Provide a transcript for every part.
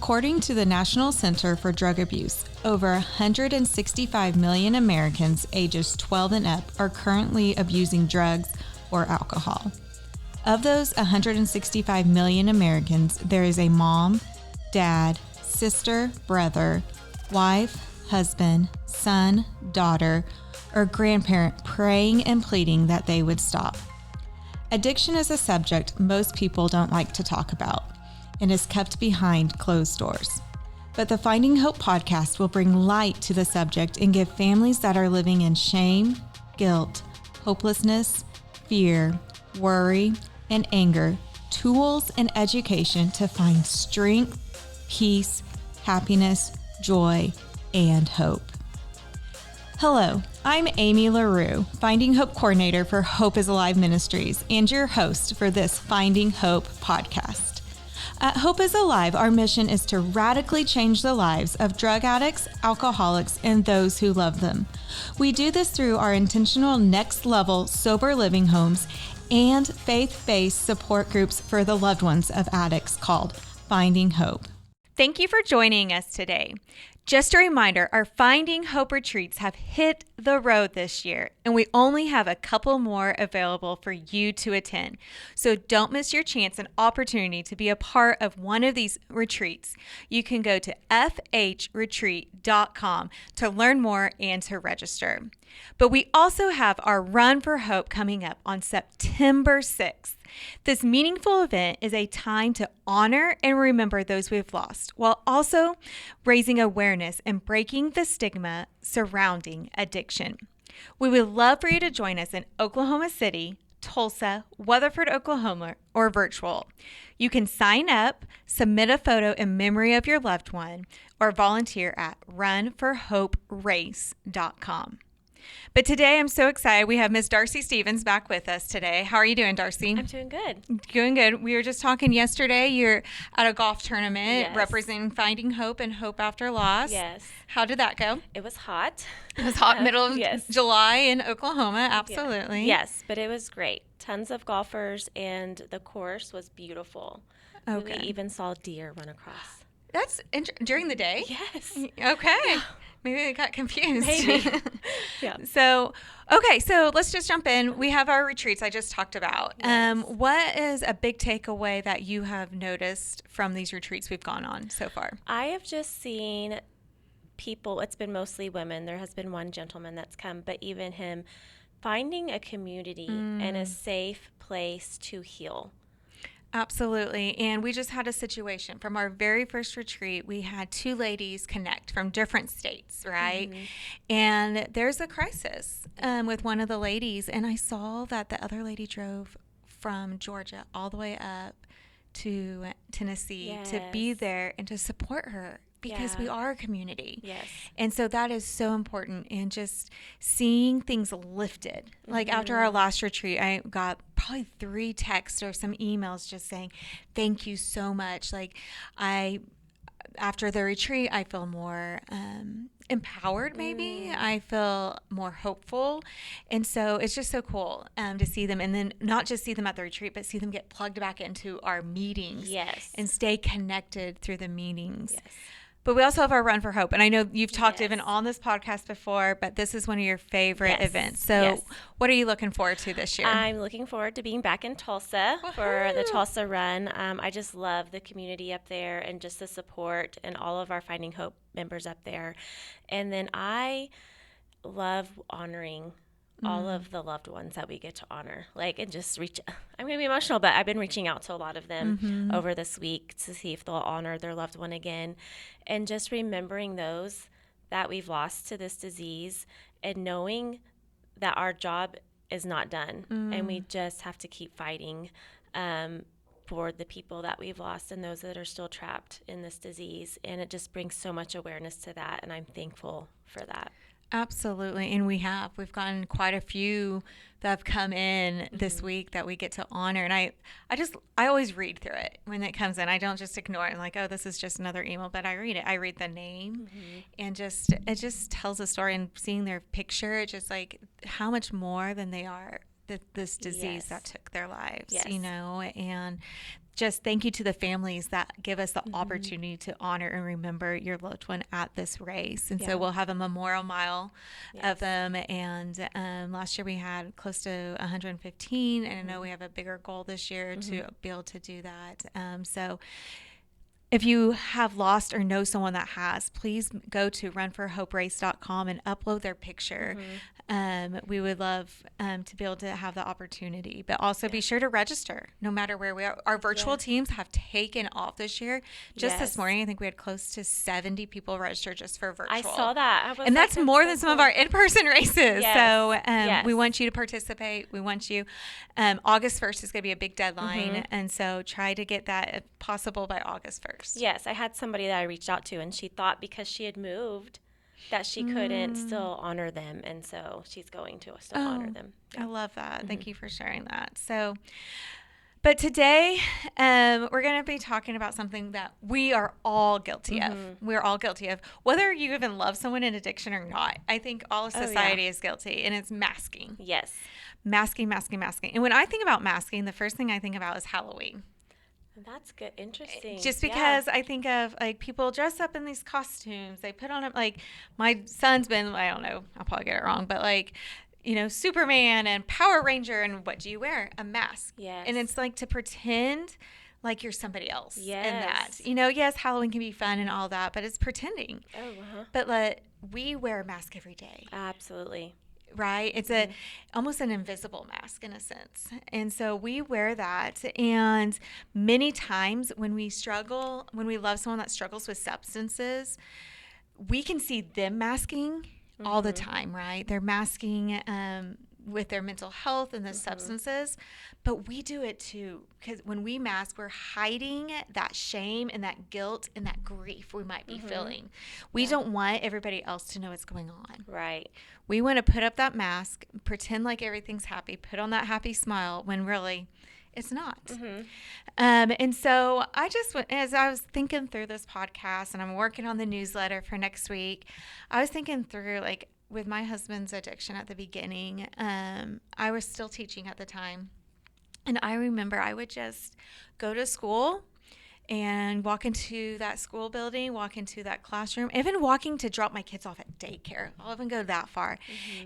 According to the National Center for Drug Abuse, over 165 million Americans ages 12 and up are currently abusing drugs or alcohol. Of those 165 million Americans, there is a mom, dad, sister, brother, wife, husband, son, daughter, or grandparent praying and pleading that they would stop. Addiction is a subject most people don't like to talk about and is kept behind closed doors. But the Finding Hope podcast will bring light to the subject and give families that are living in shame, guilt, hopelessness, fear, worry, and anger tools and education to find strength, peace, happiness, joy, and hope. Hello, I'm Amy LaRue, Finding Hope Coordinator for Hope is Alive Ministries and your host for this Finding Hope podcast. At Hope is Alive, our mission is to radically change the lives of drug addicts, alcoholics, and those who love them. We do this through our intentional next level sober living homes and faith-based support groups for the loved ones of addicts called Finding Hope. Thank you for joining us today. Just a reminder, our Finding Hope retreats have hit the road this year, and we only have a couple more available for you to attend. So don't miss your chance and opportunity to be a part of one of these retreats. You can go to fhretreat.com to learn more and to register. But we also have our Run for Hope coming up on September 6th. This meaningful event is a time to honor and remember those we've lost, while also raising awareness and breaking the stigma surrounding addiction. We would love for you to join us in Oklahoma City, Tulsa, Weatherford, Oklahoma, or virtual. You can sign up, submit a photo in memory of your loved one, or volunteer at runforhoperace.com. But today I'm so excited. We have Miss Darcy Stevens back with us today. How are you doing, Darcy? I'm doing good. Doing good. We were just talking yesterday. You're at a golf tournament representing Finding Hope and Hope After Loss. Yes. How did that go? It was hot. It was hot, middle of July in Oklahoma. Absolutely. Yes, but it was great. Tons of golfers, and the course was beautiful. Okay. We even saw deer run across. That's during the day? Yes. Okay. Yeah. Maybe I got confused. Maybe. Yeah. So let's just jump in. We have our retreats I just talked about. Yes. What is a big takeaway that you have noticed from these retreats we've gone on so far? I have just seen people, it's been mostly women. There has been one gentleman that's come, but even him finding a community and a safe place to heal. Absolutely. And we just had a situation from our very first retreat. We had two ladies connect from different states, right? Mm-hmm. And there's a crisis with one of the ladies. And I saw that the other lady drove from Georgia all the way up to Tennessee to be there and to support her. Because we are a community. Yes. And so that is so important. And just seeing things lifted. Like after our last retreat, I got probably 3 texts or some emails just saying, thank you so much. Like after the retreat, I feel more empowered maybe. I feel more hopeful. And so it's just so cool to see them. And then not just see them at the retreat, but see them get plugged back into our meetings. Yes. And stay connected through the meetings. Yes. But we also have our Run for Hope. And I know you've talked even on this podcast before, but this is one of your favorite events. So what are you looking forward to this year? I'm looking forward to being back in Tulsa for the Tulsa Run. I just love the community up there and just the support and all of our Finding Hope members up there. And then I love honoring all of the loved ones that we get to honor, and just I'm going to be emotional, but I've been reaching out to a lot of them over this week to see if they'll honor their loved one again, and just remembering those that we've lost to this disease and knowing that our job is not done and we just have to keep fighting for the people that we've lost and those that are still trapped in this disease. And it just brings so much awareness to that, and I'm thankful for that. Absolutely. And we've gotten quite a few that have come in this week that we get to honor. And I always read through it when it comes in. I don't just ignore it and like, oh, this is just another email, but I read it. I read the name and it just tells a story, and seeing their picture, it's just like how much more than they are this disease that took their lives, and just thank you to the families that give us the opportunity to honor and remember your loved one at this race. And so we'll have a memorial mile of them. And last year we had close to 115. And I know we have a bigger goal this year to be able to do that. So if you have lost or know someone that has, please go to runforhoperace.com and upload their picture. We would love to be able to have the opportunity, but also be sure to register no matter where we are. Our virtual teams have taken off this year. Just this morning, I think we had close to 70 people register just for virtual. I saw that. And that's more than some of our in-person races. Yes. So we want you to participate. We want you. August 1st is going to be a big deadline. And so try to get that if possible by August 1st. Yes. I had somebody that I reached out to, and she thought because she had moved that she couldn't still honor them, and so she's going to still honor them. I love that. Thank you for sharing that. So, but today we're going to be talking about something that we are all guilty of. We're all guilty of, whether you even love someone in addiction or not. I think all of society is guilty, and it's masking. Yes. Masking. And when I think about masking, the first thing I think about is Halloween. That's good. Interesting. Just because I think of like people dress up in these costumes. They put on like my son's been, I don't know, I'll probably get it wrong, but like, you know, Superman and Power Ranger. And what do you wear? A mask. Yes. And it's like to pretend like you're somebody else in that. Yes. You know, yes, Halloween can be fun and all that, but it's pretending. Oh, But we wear a mask every day. Absolutely. Right? It's almost an invisible mask in a sense. And so we wear that. And many times when we love someone that struggles with substances, we can see them masking all the time, right? They're masking with their mental health and the substances, but we do it too. Because when we mask, we're hiding that shame and that guilt and that grief we might be feeling. We don't want everybody else to know what's going on. Right. We want to put up that mask, pretend like everything's happy, put on that happy smile when really it's not. And so as I was thinking through this podcast and I'm working on the newsletter for next week, I was thinking through like with my husband's addiction at the beginning, I was still teaching at the time. And I remember I would just go to school and walk into that school building, walk into that classroom, even walking to drop my kids off at daycare. I'll even go that far.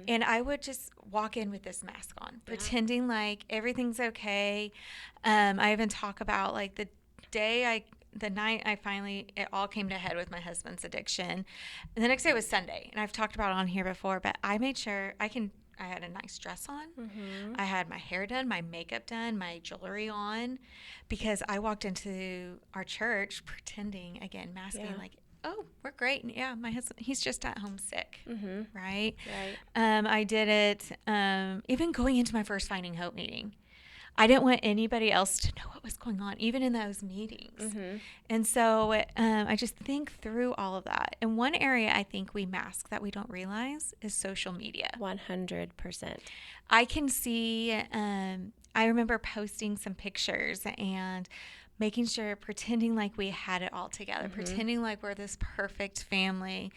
And I would just walk in with this mask on, pretending like everything's okay. I even talk about like the night it all came to a head with my husband's addiction. And the next day was Sunday. And I've talked about it on here before, but I made sure I had a nice dress on. I had my hair done, my makeup done, my jewelry on, because I walked into our church pretending, again, masking like, oh, we're great. And yeah, my husband, he's just at home sick. Right? I did it even going into my first Finding Hope meeting. I didn't want anybody else to know what was going on, even in those meetings. And so I just think through all of that. And one area I think we mask that we don't realize is social media. 100%. I can see, I remember posting some pictures and making sure, pretending like we had it all together, pretending like we're this perfect family.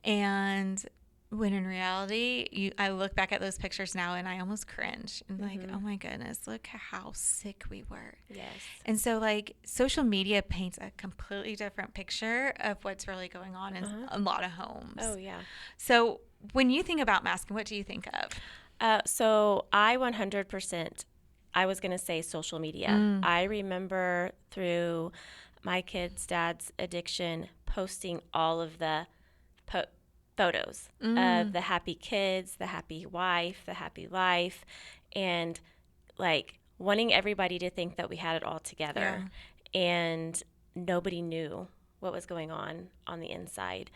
And when in reality, I look back at those pictures now and I almost cringe and like, oh my goodness, look how sick we were. Yes. And so like social media paints a completely different picture of what's really going on in a lot of homes. Oh yeah. So when you think about masking, what do you think of? So I 100%, I was going to say social media. I remember through my kid's dad's addiction posting all of the photos of the happy kids, the happy wife, the happy life, and like wanting everybody to think that we had it all together. And nobody knew what was going on the inside.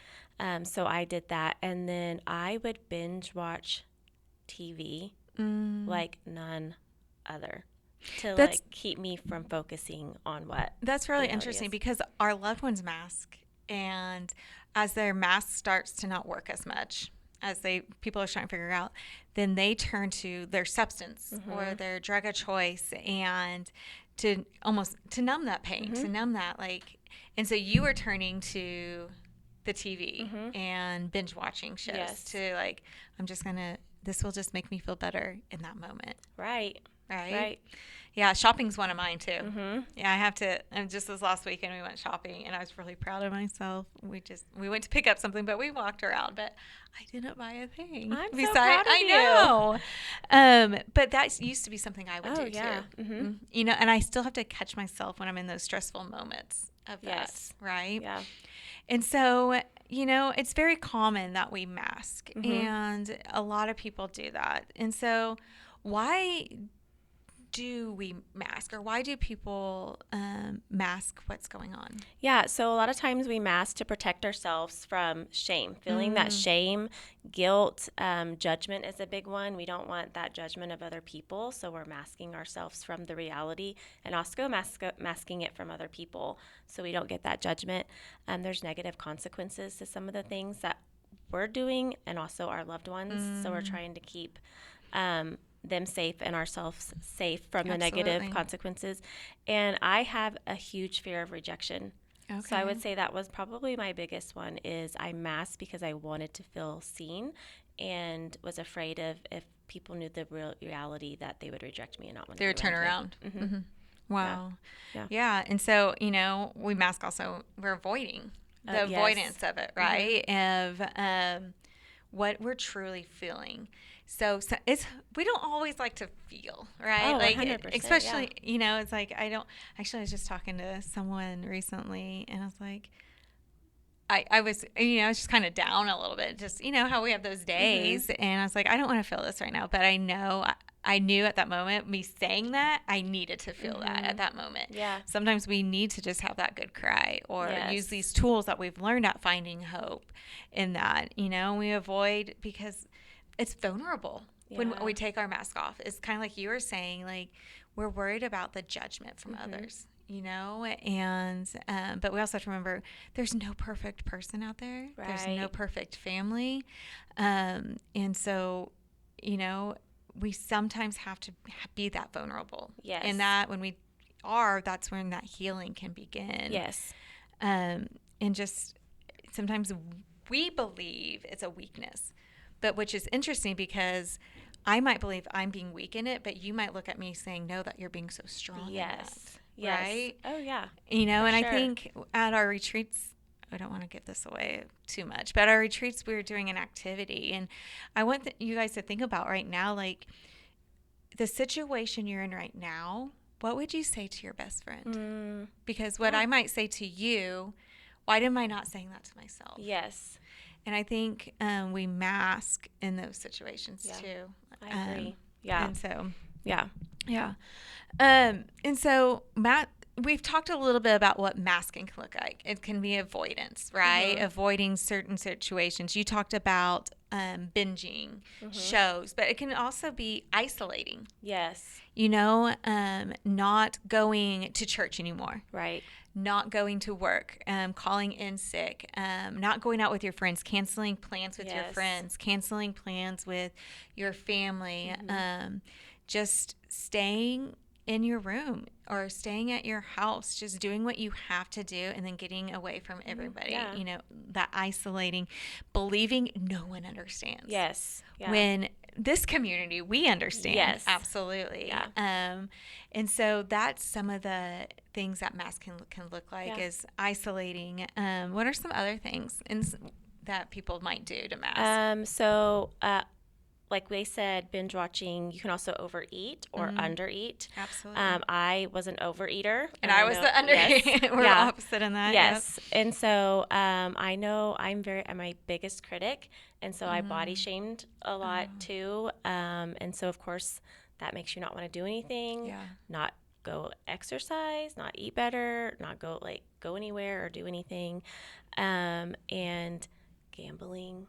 So I did that. And then I would binge watch TV like none other to like keep me from focusing on what. That's really interesting because our loved ones mask, and as their mask starts to not work as much as people are trying to figure out, then they turn to their substance or their drug of choice, and to numb that pain, to numb that and so you are turning to the TV and binge watching shows to this will just make me feel better in that moment. Right. right? Right. Yeah, shopping's one of mine too. Mm-hmm. Yeah, I have to. And just this last weekend, we went shopping, and I was really proud of myself. We went to pick up something, but we walked around. But I didn't buy a thing. I'm so proud of you. I know. But that used to be something I would do yeah. too. Mm-hmm. You know, and I still have to catch myself when I'm in those stressful moments of Yes. that, right? Yeah. And so, you know, it's very common that we mask, Mm-hmm. and a lot of people do that. And so, why do we mask, or why do people mask what's going on? Yeah, so a lot of times we mask to protect ourselves from shame, feeling that shame, guilt, judgment is a big one. We don't want that judgment of other people, so we're masking ourselves from the reality, and also masking it from other people so we don't get that judgment. There's negative consequences to some of the things that we're doing and also our loved ones, so we're trying to keep them safe and ourselves safe from the negative consequences. And I have a huge fear of rejection. Okay. So I would say that was probably my biggest one, is I masked because I wanted to feel seen and was afraid of, if people knew the real reality, that they would reject me and not want to they would turn around. Mm-hmm. Mm-hmm. Wow. Yeah. Yeah. And so, you know, we mask also, we're avoiding the avoidance of it, right? Mm-hmm. Of what we're truly feeling. So it's, we don't always like to feel, right? Oh, like 100%, especially, you know, it's like, I was just talking to someone recently, and I was like, I was, you know, I was just kind of down a little bit, just, you know, how we have those days. Mm-hmm. And I was like, I don't want to feel this right now, but I knew at that moment, me saying that, I needed to feel that at that moment. Yeah. Sometimes we need to just have that good cry, or use these tools that we've learned at Finding Hope in that, you know, we avoid, because it's vulnerable when we take our mask off. It's kind of like you were saying, like, we're worried about the judgment from others, you know, and but we also have to remember, there's no perfect person out there. Right. There's no perfect family. And so, you know, we sometimes have to be that vulnerable. Yes. And that when we are, that's when that healing can begin. Yes. And just sometimes we believe it's a weakness, but which is interesting, because I might believe I'm being weak in it, but you might look at me saying, no, that you're being so strong. Yes. In that, yes. Right? Oh, yeah. You know, For and sure. I think at our retreats, I don't want to give this away too much, but at our retreats, we were doing an activity, and I want you guys to think about right now, like, the situation you're in right now, what would you say to your best friend? Because what I might say to you, why am I not saying that to myself? Yes. And I think we mask in those situations too. I agree. Yeah. And so, yeah. And so, Matt, we've talked a little bit about what masking can look like. It can be avoidance, right? Mm-hmm. Avoiding certain situations. You talked about binging shows, but it can also be isolating. Yes. You know, not going to church anymore. Right. Not going to work, calling in sick, not going out with your friends, canceling plans with your friends, canceling plans with your family, just staying in your room or staying at your house, just doing what you have to do, and then getting away from everybody. Yeah. You know, that isolating, believing no one understands. Yes. Yeah. When this community, we understand. Yes. Absolutely. Yeah. And so that's some of the things that mask can look like, is isolating. What are some other things that people might do to mask? Like we said, binge watching, you can also overeat or undereat. Absolutely. I was an overeater. And I was the undereater. Yes. We're opposite in that. Yes. Yep. And so I know I'm my biggest critic. And so I body shamed a lot too. And so, of course, that makes you not want to do anything, not go exercise, not eat better, not go anywhere or do anything. And gambling.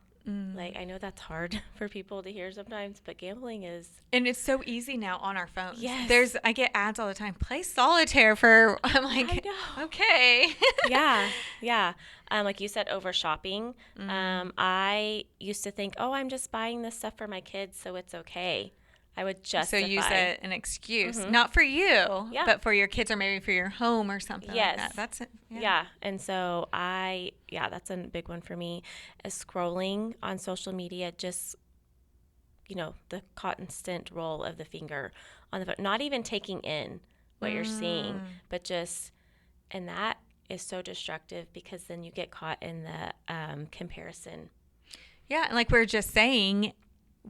Like, I know that's hard for people to hear sometimes, but gambling is... And it's so easy now on our phones. Yes. I get ads all the time. Play solitaire for... I'm like, I know. Okay. Yeah. Like you said, over shopping. I used to think, I'm just buying this stuff for my kids, so it's okay. I would justify. So use an excuse, not for you, but for your kids, or maybe for your home or something like that. That's it. Yeah. And so that's a big one for me, is scrolling on social media, just, the constant roll of the finger on the phone, not even taking in what you're seeing, but just, and that is so destructive because then you get caught in the comparison. Yeah, and like we were just saying,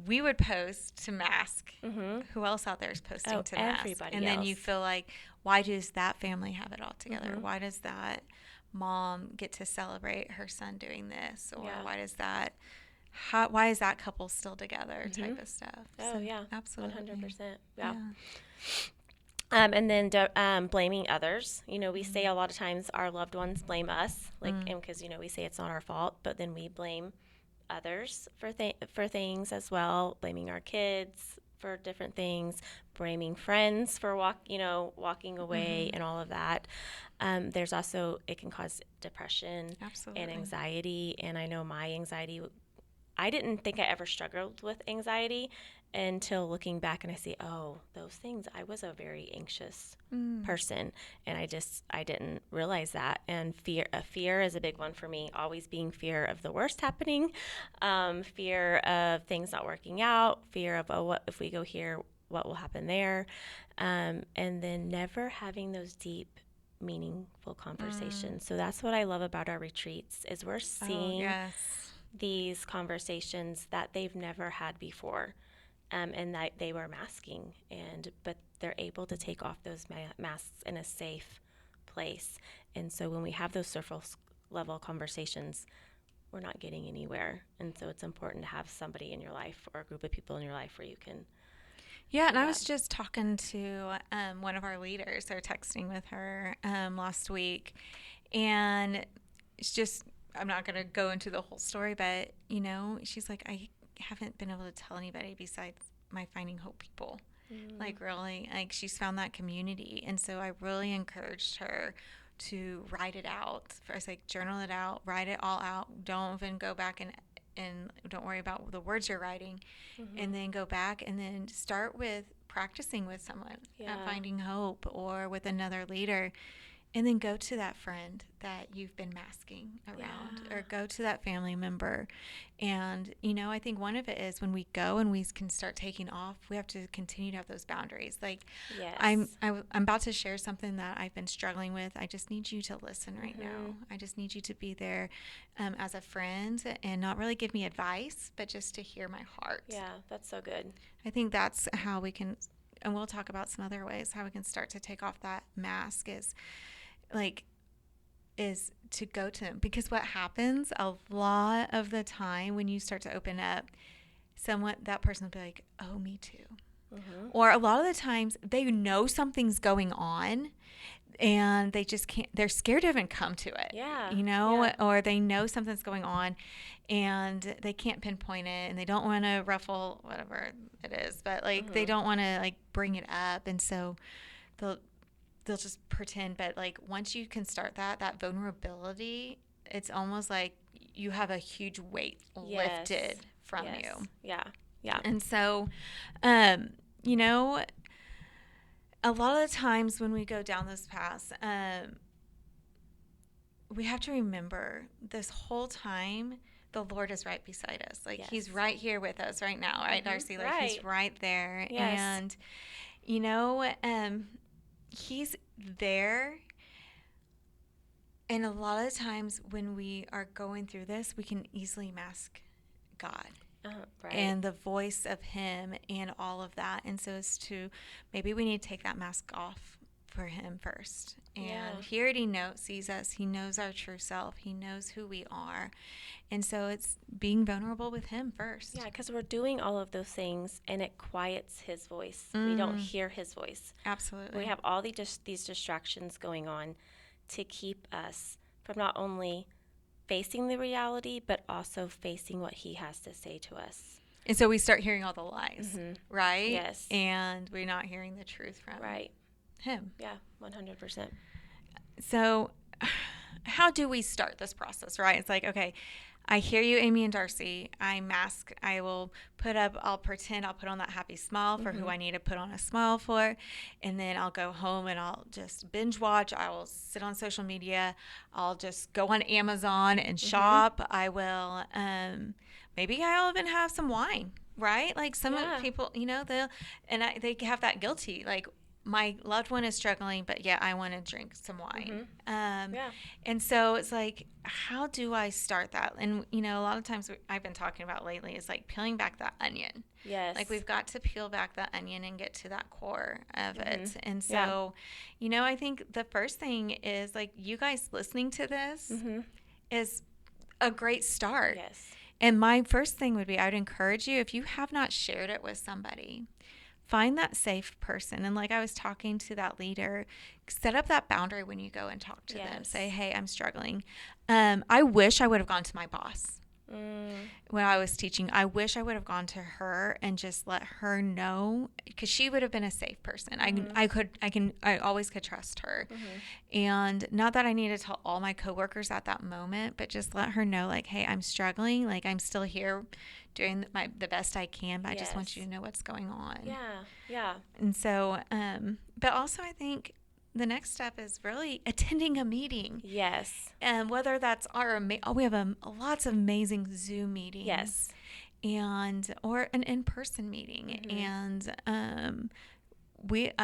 we would post to mask. Who else out there is posting to mask? Everybody and else. Then you feel like, why does that family have it all together? Why does that mom get to celebrate her son doing this? Or why is that couple still together type of stuff? Oh, so, yeah. Absolutely. 100%. Yeah. And then blaming others. You know, we say a lot of times our loved ones blame us, like, and because, you know, we say it's not our fault, but then we blame others for things as well, blaming our kids for different things, blaming friends for walking away and all of that. There's also, it can cause depression and anxiety. And I know my anxiety, I didn't think I ever struggled with anxiety until looking back and I see, oh, those things, I was a very anxious person. And I didn't realize that. And fear is a big one for me, always being fear of the worst happening, fear of things not working out, fear of, oh, what if we go here, what will happen there? And then never having those deep, meaningful conversations. So that's what I love about our retreats is we're seeing these conversations that they've never had before. And that they were masking, but they're able to take off those masks in a safe place. And so when we have those surface level conversations, we're not getting anywhere. And so it's important to have somebody in your life or a group of people in your life where you can. Yeah, and I was just talking to one of our leaders. They're texting with her last week, and it's just, I'm not going to go into the whole story, but, you know, she's like, I haven't been able to tell anybody besides my Finding Hope people. Like, really, like, she's found that community. And so I really encouraged her to write it out. I was like, journal it out, write it all out. Don't even go back and don't worry about the words you're writing. And then go back and then start with practicing with someone at Finding Hope or with another leader. And then go to that friend that you've been masking around or go to that family member. And, you know, I think one of it is when we go and we can start taking off, we have to continue to have those boundaries. Like, I'm about to share something that I've been struggling with. I just need you to listen right now. I just need you to be there as a friend and not really give me advice, but just to hear my heart. Yeah, that's so good. I think that's how we can, and we'll talk about some other ways, how we can start to take off that mask is to go to them. Because what happens a lot of the time when you start to open up, that person will be like, oh, me too. Or a lot of the times they know something's going on and they just can't, they're scared to even come to it. You know, or they know something's going on and they can't pinpoint it and they don't want to ruffle whatever it is, but like they don't want to like bring it up. And so they'll just pretend, but like once you can start that vulnerability, it's almost like you have a huge weight lifted from you. Yeah. And so, you know, a lot of the times when we go down those paths, we have to remember this whole time the Lord is right beside us. Like he's right here with us right now, right, Darcy? Like he's right there. And, you know, he's there. And a lot of times when we are going through this, we can easily mask God and the voice of him and all of that. And so maybe we need to take that mask off for him first. And he already sees us. He knows our true self. He knows who we are. And so it's being vulnerable with him first. Yeah, because we're doing all of those things and it quiets his voice. We don't hear his voice. Absolutely. We have all these distractions going on to keep us from not only facing the reality, but also facing what he has to say to us. And so we start hearing all the lies, right? Yes. And we're not hearing the truth from him. Yeah, 100%. So how do we start this process, right? It's like, okay, I hear you, Amy and Darcy. I mask. I'll pretend I'll put on that happy smile for who I need to put on a smile for. And then I'll go home and I'll just binge watch. I will sit on social media. I'll just go on Amazon and shop. I will, maybe I'll even have some wine right? Like some people, you know, they have that guilty, like my loved one is struggling, but yet I want to drink some wine. And so it's like, how do I start that? And, you know, a lot of times I've been talking about lately is like peeling back that onion. Yes. Like we've got to peel back that onion and get to that core of it. And so, you know, I think the first thing is like you guys listening to this is a great start. Yes. And my first thing would be, I would encourage you, if you have not shared it with somebody, find that safe person. And like I was talking to that leader, set up that boundary when you go and talk to them. Say, hey, I'm struggling. I wish I would have gone to my boss when I was teaching. I wish I would have gone to her and just let her know, because she would have been a safe person. I always could trust her. And not that I need to tell all my coworkers at that moment, but just let her know, like, hey, I'm struggling. Like, I'm still here doing the best I can, but I just want you to know what's going on. Yeah. And so, but also I think the next step is really attending a meeting. Yes. And whether that's we have lots of amazing Zoom meetings. Yes. Or an in-person meeting. And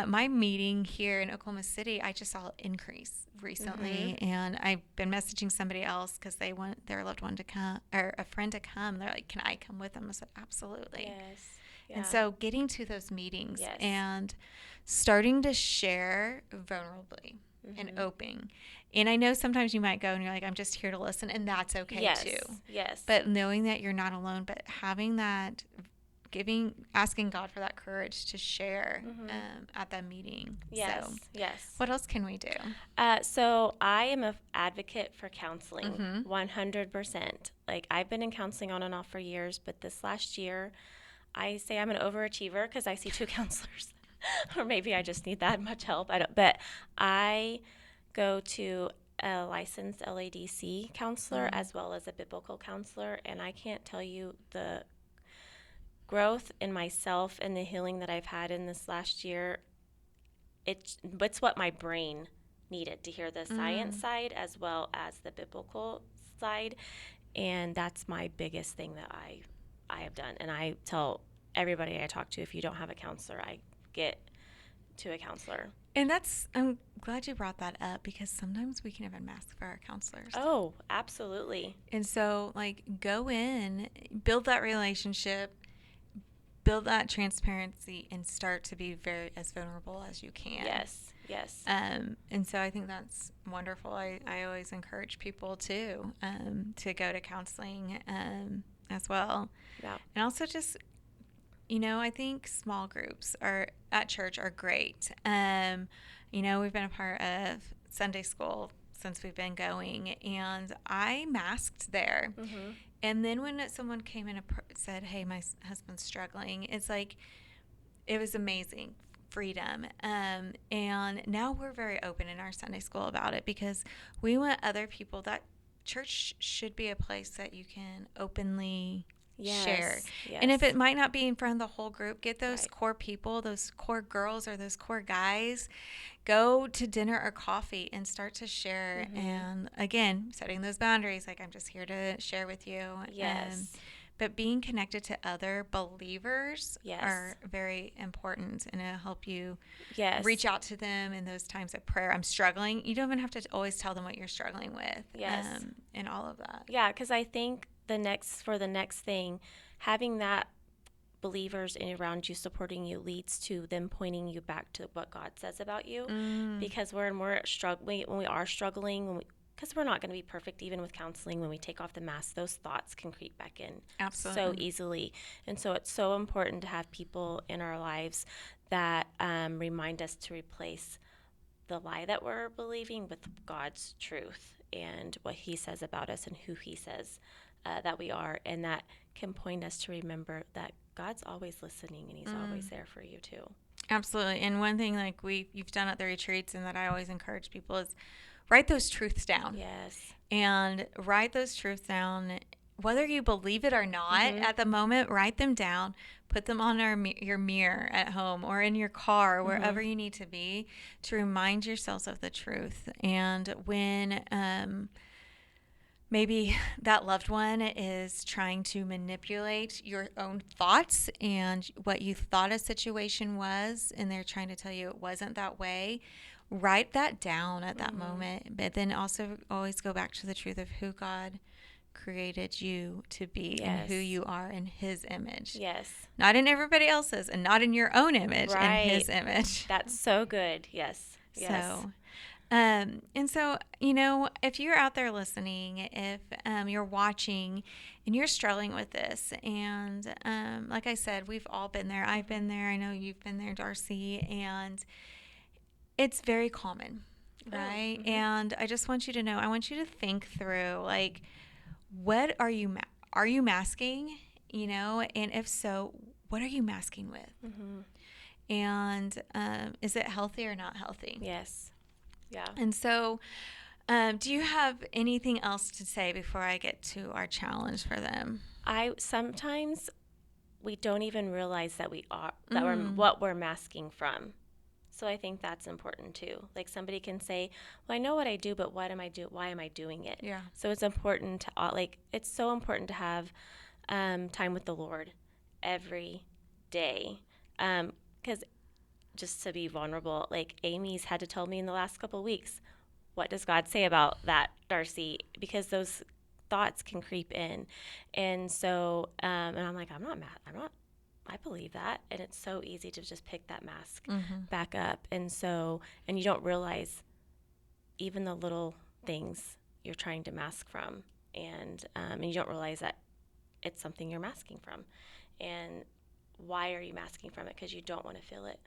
my meeting here in Oklahoma City, I just saw an increase recently. And I've been messaging somebody else because they want their loved one to come, or a friend to come. They're like, can I come with them? I said, absolutely. Yes. Yeah. And so getting to those meetings and starting to share vulnerably and open. And I know sometimes you might go and you're like, I'm just here to listen, and that's okay too. Yes. But knowing that you're not alone, but having that, asking God for that courage to share at that meeting. Yes. So, yes. What else can we do? So I am an advocate for counseling, 100%. Like, I've been in counseling on and off for years, but this last year, I say I'm an overachiever because I see 2 counselors. Or maybe I just need that much help. But I go to a licensed LADC counselor as well as a biblical counselor, and I can't tell you the growth in myself and the healing that I've had in this last year. It's what my brain needed to hear, the science side as well as the biblical side, and that's my biggest thing that I have done. And I tell everybody I talk to, if you don't have a counselor, I get to a counselor. And I'm glad you brought that up, because sometimes we can even mask for our counselors. Oh, absolutely. And so, like, go in, build that relationship, build that transparency, and start to be as vulnerable as you can. Yes. And so I think that's wonderful. I always encourage people to go to counseling as well. Yeah. And also just, you know, I think small groups at church are great. You know, we've been a part of Sunday school since we've been going, and I masked there. And then when someone came in and said, hey, my husband's struggling, it's like, it was amazing. Freedom. And now we're very open in our Sunday school about it, because we want other people, that church should be a place that you can openly share. And if it might not be in front of the whole group, get those core people, those core girls or those core guys, go to dinner or coffee and start to share. And again, setting those boundaries, like, I'm just here to share with you. But being connected to other believers are very important, and it'll help you reach out to them in those times of prayer. I'm struggling. You don't even have to always tell them what you're struggling with. And all of that. Yeah, because I think the next thing, having that believers around you supporting you leads to them pointing you back to what God says about you. Because when we are struggling, because we're not going to be perfect, even with counseling, when we take off the mask, those thoughts can creep back in so easily. And so it's so important to have people in our lives that remind us to replace the lie that we're believing with God's truth and what He says about us and who He says that we are, and that can point us to remember that God's always listening and He's always there for you too. Absolutely. And one thing like you've done at the retreats, and that I always encourage people, is write those truths down. And write those truths down, whether you believe it or not at the moment. Write them down, put them on your mirror at home or in your car, wherever you need to be, to remind yourselves of the truth. And when maybe that loved one is trying to manipulate your own thoughts and what you thought a situation was, and they're trying to tell you it wasn't that way. Write that down at that moment, but then also always go back to the truth of who God created you to be and who you are in His image. Yes. Not in everybody else's, and not in your own image, in His image. That's so good. Yes. So, and so, if you're out there listening, if you're watching and you're struggling with this, and like I said, we've all been there. I've been there. I know you've been there, Darcy, and it's very common, right? And I just want you to know, I want you to think through, like, what are you masking, and if so, what are you masking with? And is it healthy or not healthy? Yes. Yeah. And so, do you have anything else to say before I get to our challenge for them? Sometimes we don't even realize that we're what we're masking from. So I think that's important too. Like, somebody can say, well, I know what I do, but why am I doing it? Yeah. So it's important to, it's so important to have time with the Lord every day. Because just to be vulnerable, like Amy's had to tell me in the last couple of weeks, what does God say about that, Darcy? Because those thoughts can creep in. And so, and I'm like, I'm not mad. I believe that. And it's so easy to just pick that mask back up. And so, and you don't realize even the little things you're trying to mask from. And you don't realize that it's something you're masking from. And why are you masking from it? Because you don't want to feel it.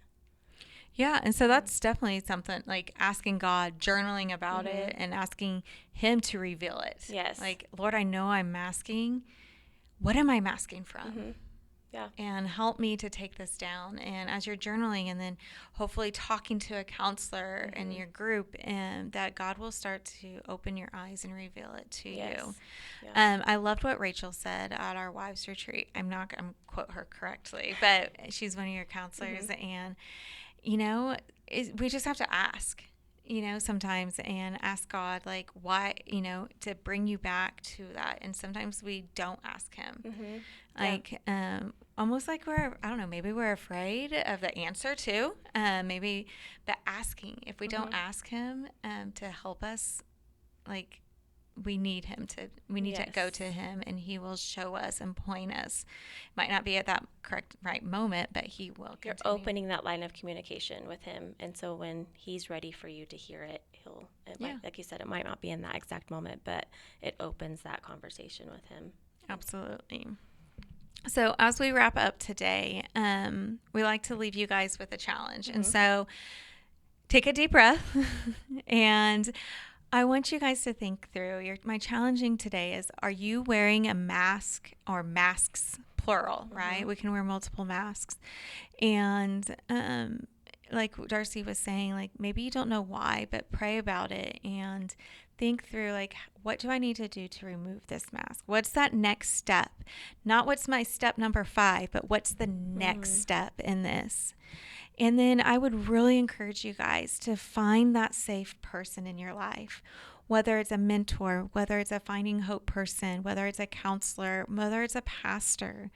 Yeah, and so that's definitely something, like asking God, journaling about it, and asking Him to reveal it. Yes. Like, Lord, I know I'm masking. What am I masking from? Yeah. And help me to take this down. And as you're journaling, and then hopefully talking to a counselor in your group, and that God will start to open your eyes and reveal it to you. Yeah. I loved what Rachel said at our wives retreat. I'm not going to quote her correctly, but she's one of your counselors, and we just have to ask, sometimes, and ask God, like, why, to bring you back to that. And sometimes we don't ask Him. Like, almost like maybe we're afraid of the answer too. Maybe, but asking, if we don't ask Him to help us, like, we need to go to Him, and He will show us and point us. Might not be at that right moment, but He will continue. You're opening that line of communication with Him. And so when He's ready for you to hear it, like you said, it might not be in that exact moment, but it opens that conversation with Him. Absolutely. So as we wrap up today, we like to leave you guys with a challenge. And so take a deep breath, and I want you guys to think through. My challenging today is, are you wearing a mask, or masks, plural, right? We can wear multiple masks. And like Darcy was saying, like, maybe you don't know why, but pray about it and think through, like, what do I need to do to remove this mask? What's that next step? Not what's my step number 5, but what's the next step in this? And then I would really encourage you guys to find that safe person in your life, whether it's a mentor, whether it's a Finding Hope person, whether it's a counselor, whether it's a pastor,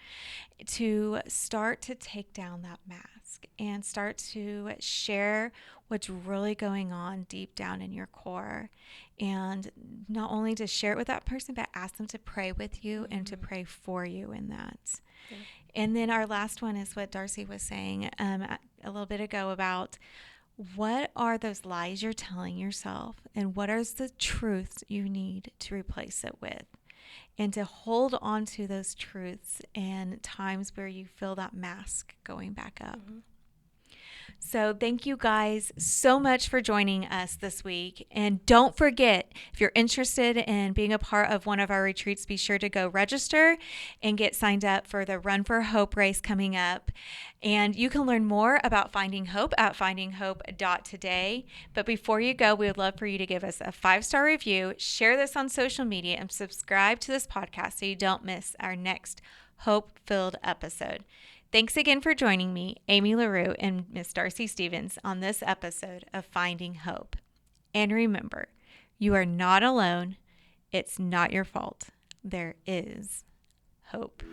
to start to take down that mask and start to share what's really going on deep down in your core. And not only to share it with that person, but ask them to pray with you and to pray for you in that. Yeah. And then our last one is what Darcy was saying a little bit ago about, what are those lies you're telling yourself, and what are the truths you need to replace it with, and to hold on to those truths in times where you feel that mask going back up. So thank you guys so much for joining us this week. And don't forget, if you're interested in being a part of one of our retreats, be sure to go register and get signed up for the Run for Hope race coming up. And you can learn more about Finding Hope at FindingHope.Today. But before you go, we would love for you to give us a 5-star review, share this on social media, and subscribe to this podcast so you don't miss our next hope-filled episode. Thanks again for joining me, Amy LaRue and Miss Darcy Stevens, on this episode of Finding Hope. And remember, you are not alone, It's not your fault. There is hope.